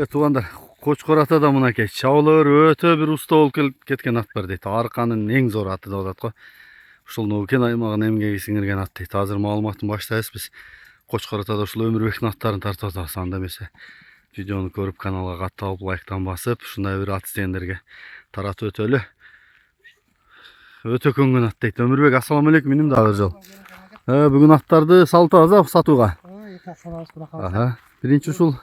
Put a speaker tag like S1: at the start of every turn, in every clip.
S1: Туугандар, Кочкор ата да мынакей чабуулар өтө бир уста болуп кеткен ат бар дейт. Арканын эң зор аты деп атат го. Ушул Нукен аймагына эмгеги сиңирген ат дейт. Азыр маалыматын баштайбыз биз. Кочкор атада ушул Өмүрбектин аттарын тартып атабыз. Анда эмесе видеону көрүп каналга катталып, лайктан басып, ушундай бир ат издегендерге таратып өтөлү. Өтө көнгөн ат дейт. Өмүрбек, ассаламу алейкум, миним дагы бир жол. Бүгүн аттарды салып сатууга. Биринчи ушул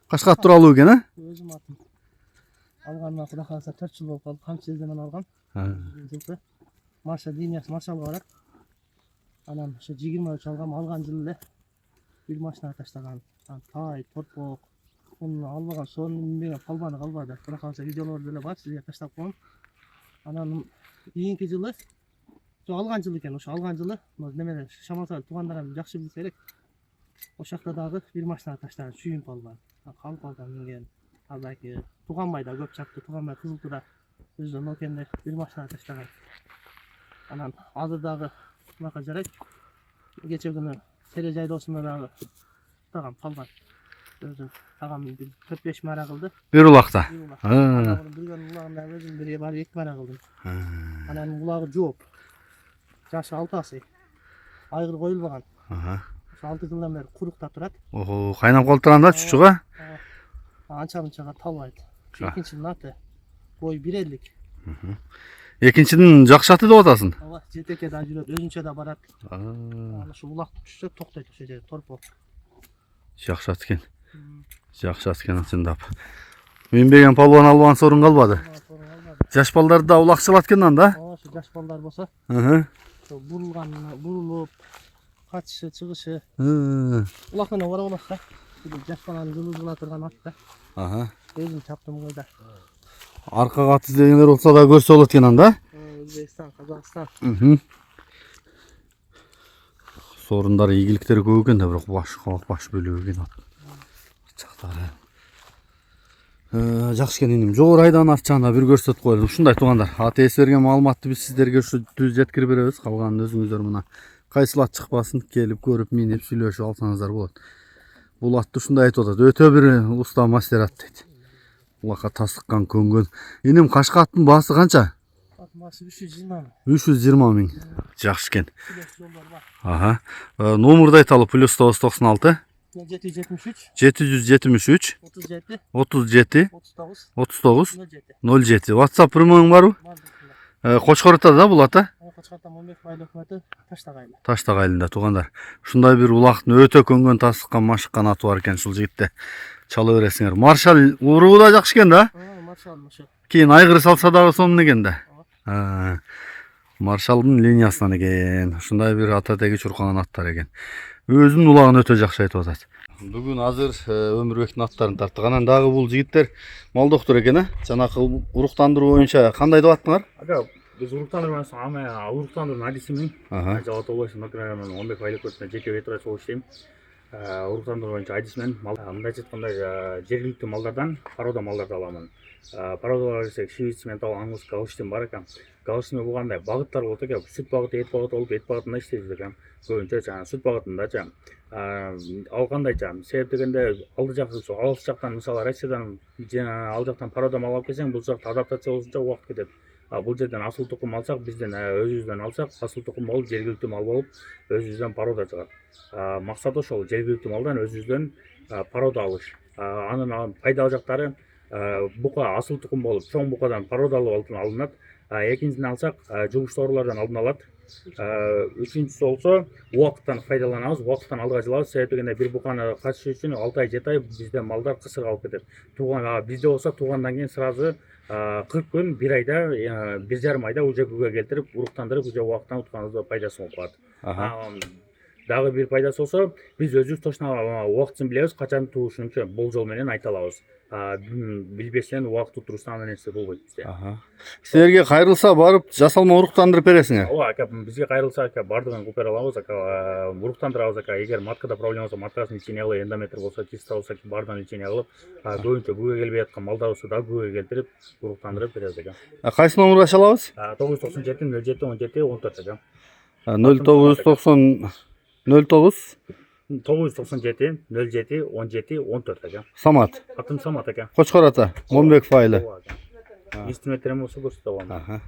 S1: Кашкат тууралуу экен,
S2: Өзүм атым. Алганына Кудай кааласа 4 жыл болуп калды. Камчы элден алгам. Жылкы. Маршал линиясы маршалга барат. Анан ошо 23 алган жылы эле бир машина таштаган. Тай, торпок, муну албаган, сонун минбеген калбаны калбады. Кудай кааласа видеолор деле бар, сизге таштап коем. Анан кийинки жылы алган жылы экен, ошо алган жылы немеде Шамалсай туугандарым жакшы билсе керек. Ошол жакта дагы бир машина таштаган, сүйүнүп алган. Калпалдан минген. Албаки Туганбайда көп чапты, Туганбай Кызылтуда өзү Нокенде бир машина таштаган. Анан азыр дагы мынакай жарайт. Кече күнү тере жайдоосунда дагы тагам калган. Өзү тагам 4-5 мара кылды.
S1: Бир улакта.
S2: Билген улагында өзүм бир бар 2 мара кылдым. Анан улагы жооп. Жашы 6 асый. Айгыр коюлбаган. 6 жылдан бeri курукта турат.
S1: Ого, кайнап калып турганда чучуга?
S2: Анча-мынчага талбайт. Экинчинин аты бой 1.50.
S1: Экинчинин жакшы аты деп атасың?
S2: Ооба, жетекке да жүрөт, өзүнчө да барат. Ошо улак түшсө токтойт ошо жерде, торпок.
S1: Жакшы ат экен. Жакшы ат экен чындап. Минбеген палуан албаган сорун калбады. Жаш балдарды да улакчылат экен анда.
S2: Ооба, ошо жаш балдар болсо. Ошо бурулуп качышы, чыгышы. Улак менен бара болот да. Жаш баланы жылы турган ат да. Өзүм чаптым койда.
S1: Аркага ат издегендер болсо да көрсө болот экен анда.
S2: Өзбекстан, Казакстан.
S1: Сорундар, ийгиликтери көп экен да, бирок баш бөлүгү экен ат. Чактары. Жакшы экен иним. Жогору айдан арчагында бир көрсөтүп коелу. Ушундай туугандар. Ат ээси берген маалыматты биз сиздерге ушу түз жеткирип беребиз. Калганын өзүңүздөр мына кайсыл ат чыкпасын келип көрүп, минип, сүйлөшүп алсаңыздар болот. Бул атты ушундай айтып атат. Өтө бир уста мастер ат дейт. Улакка тастыккан көнгөн. Иним, Кашка аттын баасы канча?
S2: Аттын баасы 320 миң.
S1: 320 миң. Жакшы экен. Номурду айталы. +996 773 37 39 07. WhatsApp номерің барбы? Кочкор атада да бул ата?
S2: Кочкор ата Момбек Байлык өкмөтү Таштагайлы.
S1: Таштагайлында туугандар. Ушундай бир улактын өтө көнгөн тастыккан машыккан аты бар экен, ушул жигитте чала бересиңер. Маршал уруу да жакшы экен да?
S2: Маршал ошо.
S1: Кийин айгыр салса дагы сонун экен да. Маршалдын линиясынан экен. Ушундай бир ата теги чуркаган аттар экен. Өзүнүн улагын өтө жакшы айтып атат. Бүгүн азыр Өмүрбектин аттарын тарттык. Анан дагы бул жигиттер мал доктор экен, Жанакы уруктандыруу боюнча кандай деп аттыңар?
S3: Biz uruqtandırmanın ama uruqtandırmanın adisimin. Jawat oluşun makinelerin 15 aylık ötüne jeke vetura çalıştım. Uruqtandırma boyunca adisimin мындай айтқанда жергиликтүү малдардан порода малдарды аламын. Породалар десек швейцмен тал аңгус галштин бар экен. Галштин болгондой багыттар болот экен. Сүт багыты, эт багыты болуп, эт багытында иштейбиз экен. Көбүнчө жана сүт багытында ал кандай себеп дегенде алды жак алыс жактан мисалы Россиядан ал жактан порода мал алып келсең, бул жакта адаптация болушунча убакыт кетет. Бул жерден асыл тукум алсак, бизден өзүбүздөн алсак, асыл тукум болуп, жергиликтүү мал болуп, өзүбүздөн порода чыгат. Максат ошол, жергиликтүү малдан өзүбүздөн порода алыш. Анын пайдалуу жактары бука асыл тукум болуп, чоң букадан породалуу алынат. Экинчисин алсак, жугуш оорулардан алдын алат. Үчүнчүсү болсо, убакыттан пайдаланабыз, убакыттан алга жылабыз. Себеп дегенде бир буканы качыш үчүн 6 ай 7 ай бизде малдар кысыр калып кетет. Бизде болсо тугандан кийин сразу 40 күн, 1 айда, 1,5 айда уже күгө келтирип, уруктандырып, уже убакыттан утканыбызда пайдасы болуп калат. Дагы бир пайдасы болсо, биз өзүбүз точно убактысын билебиз, качан туушунчу болжол менен айта алабыз. Билбестен убакыт туруштан нерсе болбойт бизде.
S1: Силерге кайрылса барып жасалма уруктандырып бересиңер?
S3: Ооба, бизге кайрылса бардыгын куп бере алабыз, уруктандырабыз. Эгер маткада проблема болсо, маткасын лечение кылып, эндометр болсо, киста болсо, бардыгын лечение кылып, көбүнчө күгө келбей аткан малдар болсо да күгө келтирип, уруктандырып беребиз экен.
S1: Кайсы номурга чала алабыз?
S3: 997 07 17 14 экен.
S1: 0990 09
S3: 997 07 17 14 aka.
S1: Самат.
S3: Атым Самат aka.
S1: Қошқар ата. Момбеков айылы.
S3: Естіметтерім осы көрсетіп аламын.
S1: Аха.